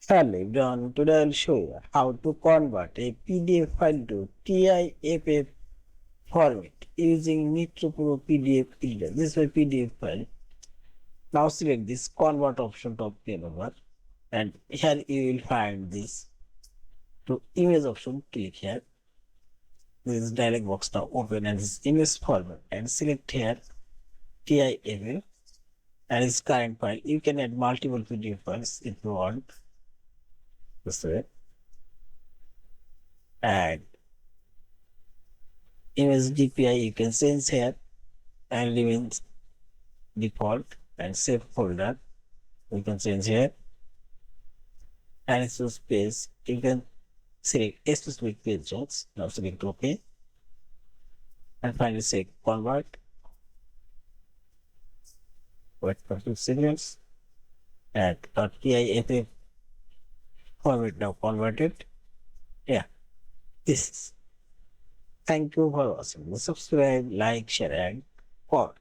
Hello everyone, today I'll show you how to convert a PDF file to TIFF format using Nitro Pro PDF Editor. This is my PDF file. Now select this convert option top over and here you will find this to image option. Click here. This dialog box now open and this image format and select here TIFF and its current file. You can add multiple PDF files if you want. This way. And image DPI you can change here and remain default and save folder you can change here and choose page you can select a specific page notes. Now select OK and finally say convert. Wait for 2 seconds and .TIFF format now converted. Yeah, this is. Thank you for watching. Subscribe, like, share and comment.